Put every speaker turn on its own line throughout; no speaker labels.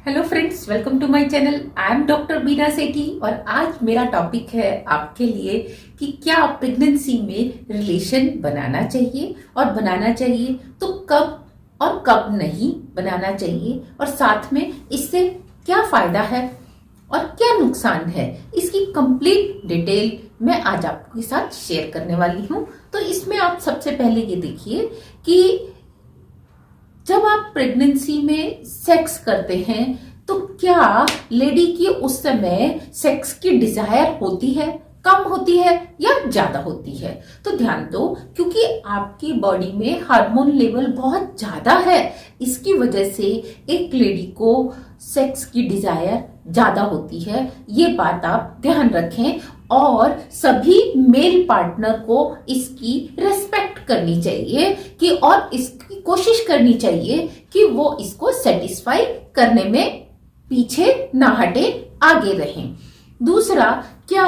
Hello friends, welcome to my channel. I am doctor Beena Sethi और आज मेरा टॉपिक है आपके लिए कि क्या प्रेगनेंसी में रिलेशन बनाना चाहिए और बनाना चाहिए तो कब और कब नहीं बनाना चाहिए, और साथ में इससे क्या फायदा है और क्या नुकसान है, इसकी कंप्लीट डिटेल मैं आज आपके साथ शेयर करने वाली हूँ। तो इसमें आप सबसे पहले ये देखिए कि जब आप प्रेगनेंसी में सेक्स करते हैं तो क्या लेडी की उस समय सेक्स की डिजायर होती है, कम होती है या ज्यादा होती है? तो ध्यान दो, क्योंकि आपकी बॉडी में हार्मोन लेवल बहुत ज्यादा है, इसकी वजह से एक लेडी को सेक्स की डिजायर ज्यादा होती है। ये बात आप ध्यान रखें और सभी मेल पार्टनर को इसकी रेस्पेक्ट करनी चाहिए कि और इसकी कोशिश करनी चाहिए कि वो इसको सेटिस्फाई करने में पीछे ना हटे, आगे रहें। दूसरा, क्या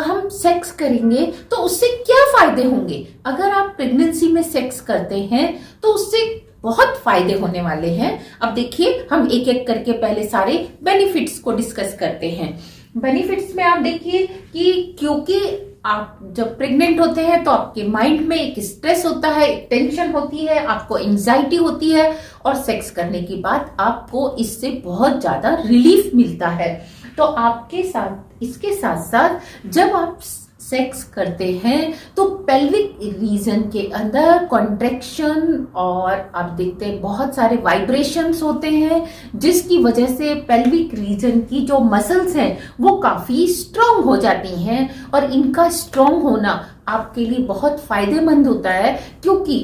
हम सेक्स करेंगे तो उससे क्या फायदे होंगे? अगर आप प्रेगनेंसी में सेक्स करते हैं तो उससे बहुत फायदे होने वाले हैं। अब देखिए, हम एक एक करके पहले सारे बेनिफिट्स को डिस्कस करते हैं। बेनिफिट्स में आप देखिए कि क्योंकि आप जब प्रेग्नेंट होते हैं तो आपके माइंड में एक स्ट्रेस होता है, एक टेंशन होती है, आपको एंजाइटी होती है, और सेक्स करने के बाद आपको इससे बहुत ज्यादा रिलीफ मिलता है। तो आपके साथ इसके साथ साथ जब आप सेक्स करते हैं तो पेल्विक रीजन के अंदर कॉन्ट्रैक्शन और आप देखते हैं बहुत सारे वाइब्रेशंस होते हैं, जिसकी वजह से पेल्विक रीजन की जो मसल्स हैं वो काफी स्ट्रांग हो जाती हैं, और इनका स्ट्रांग होना आपके लिए बहुत फायदेमंद होता है। क्योंकि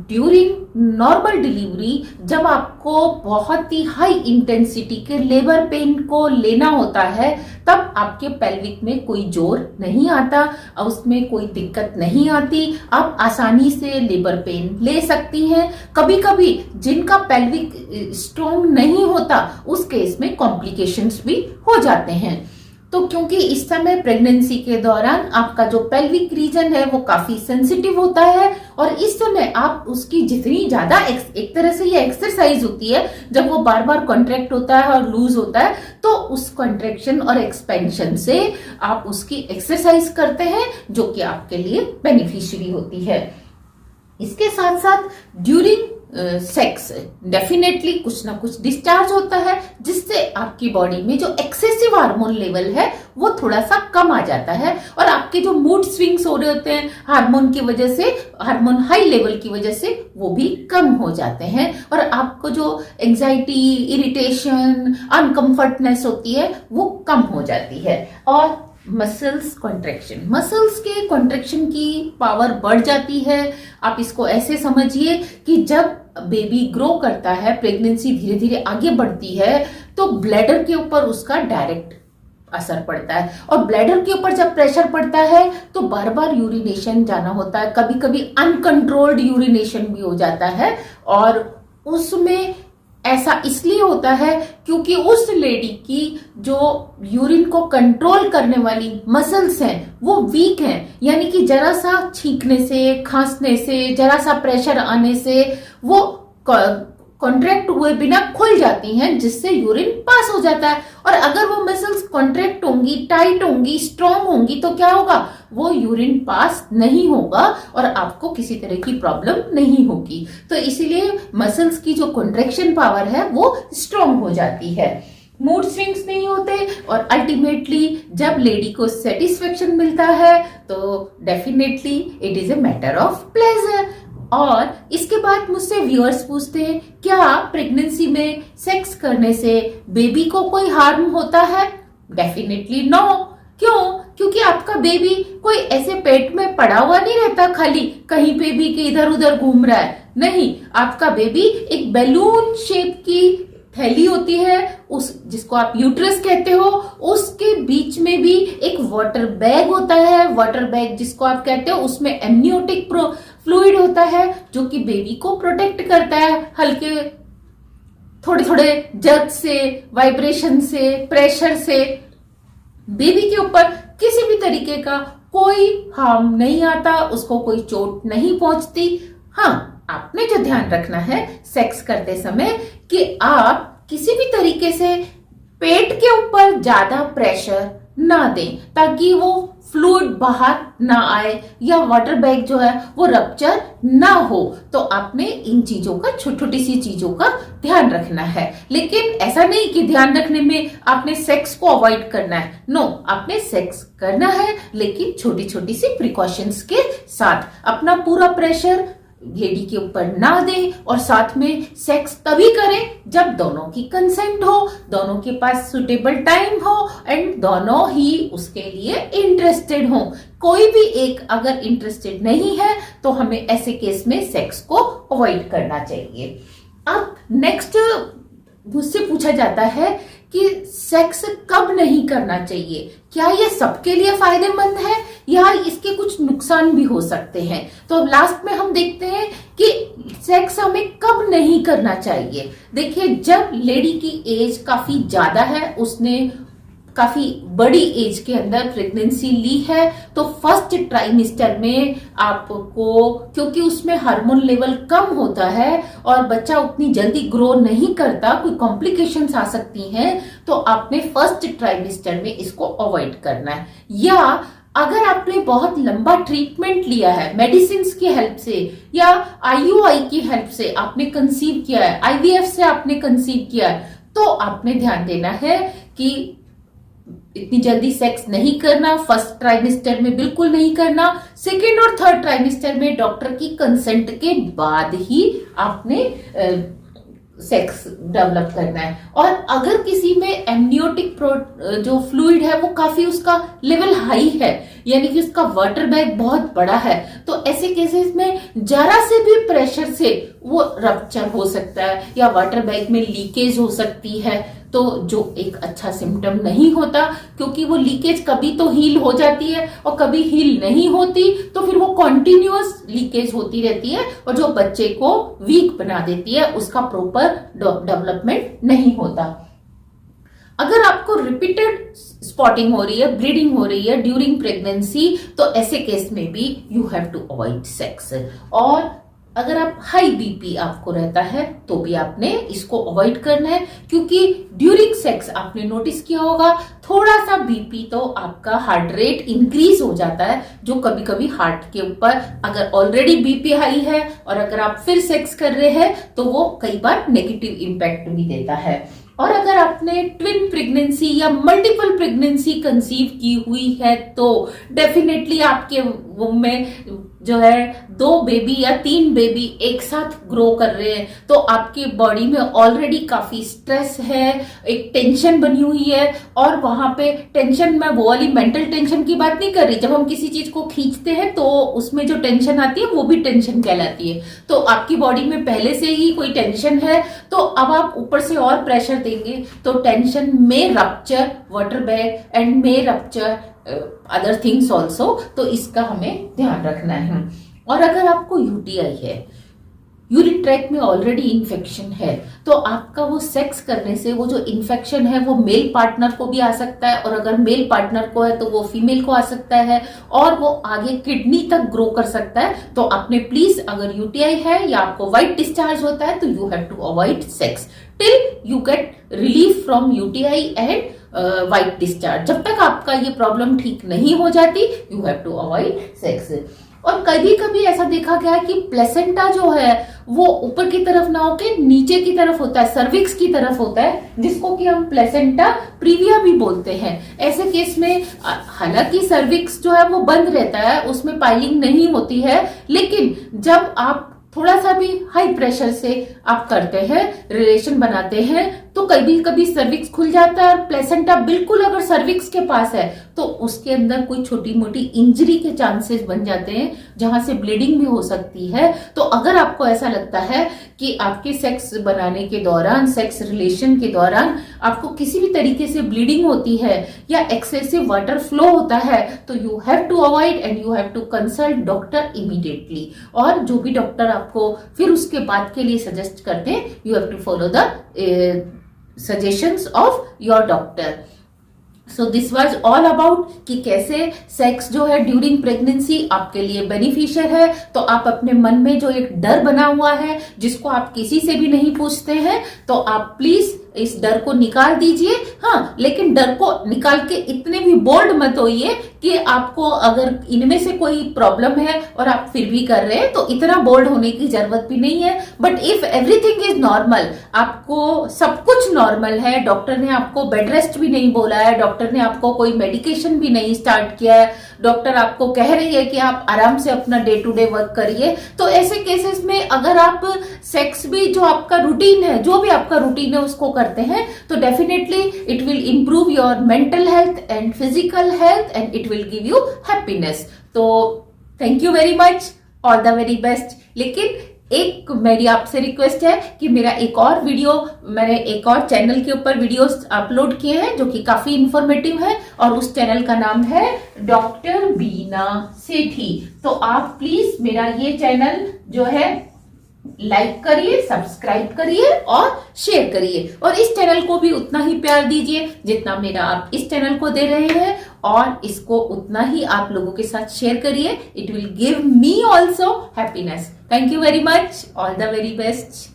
ड्यूरिंग नॉर्मल डिलीवरी जब आपको बहुत ही हाई इंटेंसिटी के लेबर पेन को लेना होता है, तब आपके पेल्विक में कोई जोर नहीं आता और उसमें कोई दिक्कत नहीं आती, आप आसानी से लेबर पेन ले सकती हैं। कभी कभी जिनका पेल्विक स्ट्रॉन्ग नहीं होता उस केस में कॉम्प्लिकेशंस भी हो जाते हैं। तो क्योंकि इस समय प्रेगनेंसी के दौरान आपका जो पेल्विक रीजन है वो काफी सेंसिटिव होता है, और इस समय आप उसकी जितनी ज्यादा एक तरह से ये एक्सरसाइज होती है, जब वो बार बार कॉन्ट्रैक्ट होता है और लूज होता है तो उस कॉन्ट्रैक्शन और एक्सपेंशन से आप उसकी एक्सरसाइज करते हैं, जो कि आपके लिए बेनिफिशियरी होती है। इसके साथ साथ ड्यूरिंग सेक्स डेफिनेटली कुछ ना कुछ डिस्चार्ज होता है, जिससे आपकी बॉडी में जो एक्सेसिव हार्मोन लेवल है वो थोड़ा सा कम आ जाता है, और आपके जो मूड स्विंग्स हो रहे होते हैं हार्मोन की वजह से, हार्मोन हाई लेवल की वजह से, वो भी कम हो जाते हैं, और आपको जो एंजाइटी, इरिटेशन, अनकंफर्टनेस होती है वो कम हो जाती है। और मसल्स कॉन्ट्रैक्शन, मसल्स के कॉन्ट्रैक्शन की पावर बढ़ जाती है। आप इसको ऐसे समझिए कि जब बेबी ग्रो करता है, प्रेगनेंसी धीरे धीरे आगे बढ़ती है, तो ब्लैडर के ऊपर उसका डायरेक्ट असर पड़ता है, और ब्लैडर के ऊपर जब प्रेशर पड़ता है तो बार बार यूरिनेशन जाना होता है, कभी कभी अनकंट्रोल्ड यूरिनेशन भी हो जाता है, और उसमें ऐसा इसलिए होता है क्योंकि उस लेडी की जो यूरिन को कंट्रोल करने वाली मसल्स हैं वो वीक हैं, यानी कि जरा सा छींकने से, खांसने से, जरा सा प्रेशर आने से वो कॉन्ट्रैक्ट हुए बिना खुल जाती हैं, जिससे यूरिन पास हो जाता है। और अगर वो मसल्स कॉन्ट्रैक्ट होंगी, टाइट होंगी, स्ट्रांग होंगी, तो क्या होगा, वो यूरिन पास नहीं होगा और आपको किसी तरह की प्रॉब्लम नहीं होगी। तो इसीलिए मसल्स की जो कॉन्ट्रैक्शन पावर है वो स्ट्रांग हो जाती है, मूड स्विंग्स नहीं होते, और अल्टीमेटली जब लेडी को सेटिस्फेक्शन मिलता है तो definitely it is a matter of pleasure. और इसके बाद मुझसे व्यूअर्स पूछते हैं, क्या प्रेगनेंसी में सेक्स करने से बेबी को कोई हार्म होता है? Definitely no. क्यों? क्योंकि आपका बेबी कोई ऐसे पेट में पड़ा हुआ नहीं रहता, खाली कहीं पे भी कि इधर उधर घूम रहा है। नहीं, आपका बेबी एक बैलून शेप की थैली होती है, उस जिसको आप यूट्रस कहते हो, उसके बीच में भी एक वाटर बैग होता है। वाटर बैग जिसको आप कहते हो, उसमें एमनियोटिक फ्लूइड होता है जो कि बेबी को प्रोटेक्ट करता है हल्के थोड़े थोड़े जर्क से, वाइब्रेशन से, प्रेशर से। बेबी के ऊपर किसी भी तरीके का कोई हार्म नहीं आता, उसको कोई चोट नहीं पहुंचती। हाँ, आपने जो ध्यान रखना है सेक्स करते समय कि आप किसी भी तरीके से पेट के ऊपर ज्यादा प्रेशर ना दें ताकि वो फ्लूइड बाहर ना आए या वाटर बैग जो है वो रप्चर ना हो। तो आपने इन चीजों का, छोटी छोटी सी चीजों का ध्यान रखना है। लेकिन ऐसा नहीं कि ध्यान रखने में आपने सेक्स को अवॉइड करना है। नो, आपने सेक्स करना है लेकिन छोटी छोटी सी प्रिकॉशंस के साथ। अपना पूरा प्रेशर लेडी के ऊपर ना दें और साथ में सेक्स तभी करें जब दोनों की कंसेंट हो, दोनों के पास सुटेबल टाइम हो एंड दोनों ही उसके लिए इंटरेस्टेड हो। कोई भी एक अगर इंटरेस्टेड नहीं है तो हमें ऐसे केस में सेक्स को अवॉइड करना चाहिए। अब नेक्स्ट मुझसे पूछा जाता है कि सेक्स कब नहीं करना चाहिए, क्या ये सबके लिए फायदेमंद है या इसके कुछ नुकसान भी हो सकते हैं। तो लास्ट में हम देखते हैं कि सेक्स हमें कब नहीं करना चाहिए। देखिए, जब लेडी की एज काफी ज्यादा है, उसने काफी बड़ी एज के अंदर प्रेगनेंसी ली है, तो फर्स्ट ट्राइमेस्टर में आपको, क्योंकि उसमें हार्मोन लेवल कम होता है और बच्चा उतनी जल्दी ग्रो नहीं करता, कोई कॉम्प्लिकेशंस आ सकती हैं, तो आपने फर्स्ट ट्राइमेस्टर में इसको अवॉइड करना है। या अगर आपने बहुत लंबा ट्रीटमेंट लिया है मेडिसिन की हेल्प से या आईयूआई की हेल्प से आपने कंसीव किया है, आईवीएफ से आपने कंसीव किया है, तो आपने ध्यान देना है कि इतनी जल्दी सेक्स नहीं करना, फर्स्ट ट्राइमेस्टर में बिल्कुल नहीं करना, सेकेंड और थर्ड ट्राइमेस्टर में डॉक्टर की कंसेंट के बाद ही आपने सेक्स डेवलप करना है। और अगर किसी में एमनियोटिक जो फ्लूइड है वो काफी उसका लेवल हाई है, यानी कि उसका वाटर बैग बहुत बड़ा है, तो ऐसे केसेस में जरा से भी प्रेशर से वो रप्चर हो सकता है या वाटर बैग में लीकेज हो सकती है, तो जो एक अच्छा सिम्टम नहीं होता, क्योंकि वो लीकेज कभी तो हील हो जाती है और कभी हील नहीं होती, तो फिर वो कॉन्टिन्यूअस लीकेज होती रहती है और जो बच्चे को वीक बना देती है, उसका प्रॉपर डेवलपमेंट नहीं होता। अगर आपको रिपीटेड स्पॉटिंग हो रही है, ब्लीडिंग हो रही है ड्यूरिंग प्रेगनेंसी, तो ऐसे केस में भी you have to avoid sex. और अगर आप हाई बीपी आपको रहता है तो भी आपने इसको अवॉइड करना है, क्योंकि ड्यूरिंग सेक्स आपने नोटिस किया होगा थोड़ा सा बीपी तो आपका हार्ट रेट इंक्रीज हो जाता है, जो कभी कभी हार्ट के ऊपर, अगर ऑलरेडी बीपी हाई है और अगर आप फिर सेक्स कर रहे हैं तो वो कई बार नेगेटिव इम्पैक्ट भी देता है। और अगर आपने ट्विन प्रेगनेंसी या मल्टीपल प्रेगनेंसी कंसीव की हुई है तो डेफिनेटली आपके वomb में जो है 2 बेबी या 3 बेबी एक साथ ग्रो कर रहे हैं, तो आपके बॉडी में ऑलरेडी काफी स्ट्रेस है, एक टेंशन बनी हुई है। और वहां पे टेंशन, मैं वो वाली मेंटल टेंशन की बात नहीं कर रही, जब हम किसी चीज को खींचते हैं तो उसमें जो टेंशन आती है वो भी टेंशन कहलाती है। तो आपकी बॉडी में पहले से ही कोई टेंशन है, तो अब आप ऊपर से और प्रेशर देंगे तो टेंशन में रप्चर वाटर बैग एंड में रप्चर अदर थिंग्स ऑल्सो, तो इसका हमें ध्यान रखना है। और अगर आपको यूटीआई है, यूरिन ट्रैक में ऑलरेडी इन्फेक्शन है, तो आपका वो सेक्स करने से वो जो इन्फेक्शन है वो मेल पार्टनर को भी आ सकता है, और अगर मेल पार्टनर को है तो वो फीमेल को आ सकता है और वो आगे किडनी तक ग्रो कर सकता है। तो आपने प्लीज, अगर यूटीआई है या आपको व्हाइट डिस्चार्ज होता है, तो you have to avoid sex till you get relief from UTI and white discharge. जब तक आपका ये प्रॉब्लम ठीक नहीं हो जाती, you have to avoid sex. और कभी कभी ऐसा देखा गया है कि प्लेसेंटा जो है वो ऊपर की तरफ ना होके नीचे की तरफ होता है, सर्विक्स की तरफ होता है, जिसको कि हम प्लेसेंटा प्रीविया भी बोलते हैं। ऐसे केस में हालांकि सर्विक्स जो है वो बंद रहता है, उसमें पाइलिंग नहीं होती है, लेकिन जब आप थोड़ा सा भी हाई प्रेशर से आप करते हैं, रिलेशन बनाते हैं, तो कभी कभी सर्विक्स खुल जाता है और प्लेसेंटा बिल्कुल अगर सर्विक्स के पास है तो उसके अंदर कोई छोटी मोटी इंजरी के चांसेस बन जाते हैं, जहां से ब्लीडिंग भी हो सकती है। तो अगर आपको ऐसा लगता है कि आपके सेक्स बनाने के दौरान, सेक्स रिलेशन के दौरान आपको किसी भी तरीके से ब्लीडिंग होती है या एक्सेसिव वाटर फ्लो होता है, तो you have to avoid and you have to consult doctor immediately. और जो भी डॉक्टर आपको फिर उसके बाद के लिए सजेस्ट करते हैं, you have to follow the suggestions of your doctor. So this was all about कि कैसे सेक्स जो है ड्यूरिंग प्रेगनेंसी आपके लिए बेनिफिशियल है। तो आप अपने मन में जो एक डर बना हुआ है, जिसको आप किसी से भी नहीं पूछते हैं, तो आप प्लीज इस डर को निकाल दीजिए। हाँ, लेकिन डर को निकाल के इतने भी बोल्ड मत होइए कि आपको अगर इनमें से कोई प्रॉब्लम है और आप फिर भी कर रहे हैं, तो इतना बोल्ड होने की जरूरत भी नहीं है। But if everything is normal, आपको सब कुछ नॉर्मल है, डॉक्टर ने आपको बेड रेस्ट भी नहीं बोला है, डॉक्टर ने आपको कोई मेडिकेशन भी नहीं स्टार्ट किया है, डॉक्टर आपको कह रही है कि आप आराम से अपना डे टू डे वर्क करिए, तो ऐसे केसेस में अगर आप सेक्स भी जो आपका रूटीन है, जो भी आपका रूटीन है उसको करते हैं, तो definitely it will improve your mental health and physical health and it will give you happiness. तो thank you very much, all the very best. लेकिन एक मेरी आपसे रिक्वेस्ट है कि मेरा एक और वीडियो, मैंने एक और चैनल के ऊपर वीडियोस अपलोड किए हैं जो कि काफी इंफॉर्मेटिव है, और उस चैनल का नाम है डॉक्टर बीना सेठी। तो आप प्लीज मेरा ये चैनल जो है लाइक करिए, सब्सक्राइब करिए और शेयर करिए, और इस चैनल को भी उतना ही प्यार दीजिए जितना मेरा आप इस चैनल को दे रहे हैं, और इसको उतना ही आप लोगों के साथ शेयर करिए। It will give me also happiness. Thank you very much, all the very best.